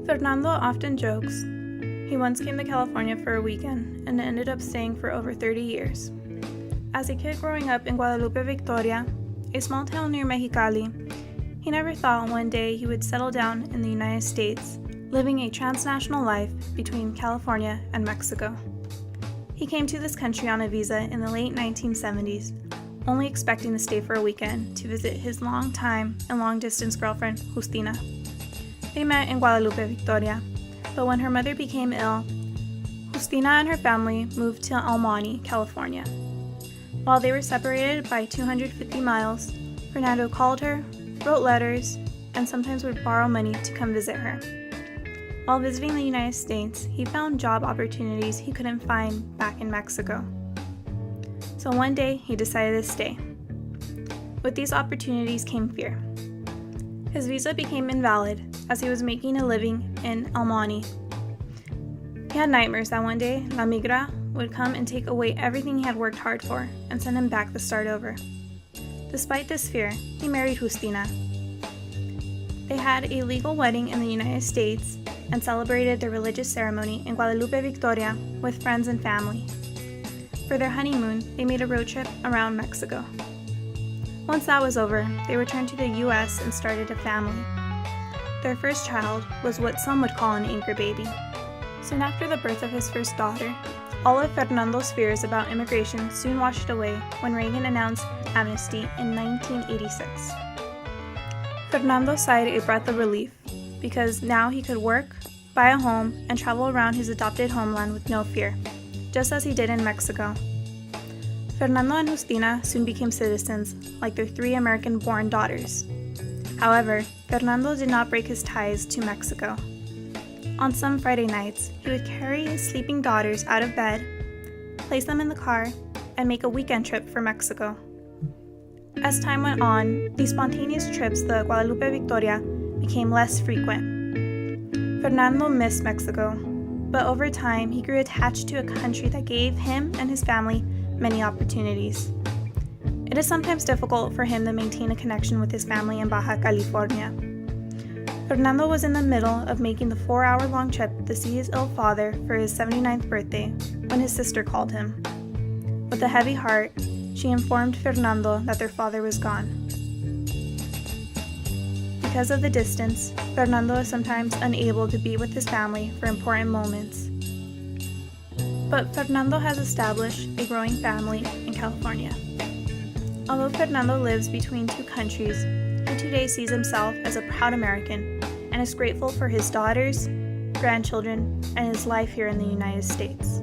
Fernando often jokes he once came to California for a weekend and ended up staying for over 30 years. As a kid growing up in Guadalupe, Victoria, a small town near Mexicali, he never thought one day he would settle down in the United States, living a transnational life between California and Mexico. He came to this country on a visa in the late 1970s, only expecting to stay for a weekend to visit his long-time and long-distance girlfriend, Justina. They met in Guadalupe, Victoria, but when her mother became ill, Justina and her family moved to Almani, California. While they were separated by 250 miles, Fernando called her, wrote letters, and sometimes would borrow money to come visit her. While visiting the United States, he found job opportunities he couldn't find back in Mexico. So one day, he decided to stay. With these opportunities came fear. His visa became invalid as he was making a living in Almani. He had nightmares that one day, La Migra would come and take away everything he had worked hard for and send him back to start over. Despite this fear, he married Justina. They had a legal wedding in the United States and celebrated their religious ceremony in Guadalupe, Victoria with friends and family. For their honeymoon, they made a road trip around Mexico. Once that was over, they returned to the U.S. and started a family. Their first child was what some would call an anchor baby. Soon after the birth of his first daughter, all of Fernando's fears about immigration soon washed away when Reagan announced amnesty in 1986. Fernando sighed a breath of relief because now he could work, buy a home, and travel around his adopted homeland with no fear, just as he did in Mexico. Fernando and Justina soon became citizens, like their 3 American-born daughters. However, Fernando did not break his ties to Mexico. On some Friday nights, he would carry his sleeping daughters out of bed, place them in the car, and make a weekend trip for Mexico. As time went on, these spontaneous trips to Guadalupe, Victoria became less frequent. Fernando missed Mexico, but over time, he grew attached to a country that gave him and his family many opportunities. It is sometimes difficult for him to maintain a connection with his family in Baja California. Fernando was in the middle of making the 4-hour-long trip to see his ill father for his 79th birthday when his sister called him. With a heavy heart, she informed Fernando that their father was gone. Because of the distance, Fernando is sometimes unable to be with his family for important moments. But Fernando has established a growing family in California. Although Fernando lives between 2 countries, he today sees himself as a proud American and is grateful for his daughters, grandchildren, and his life here in the United States.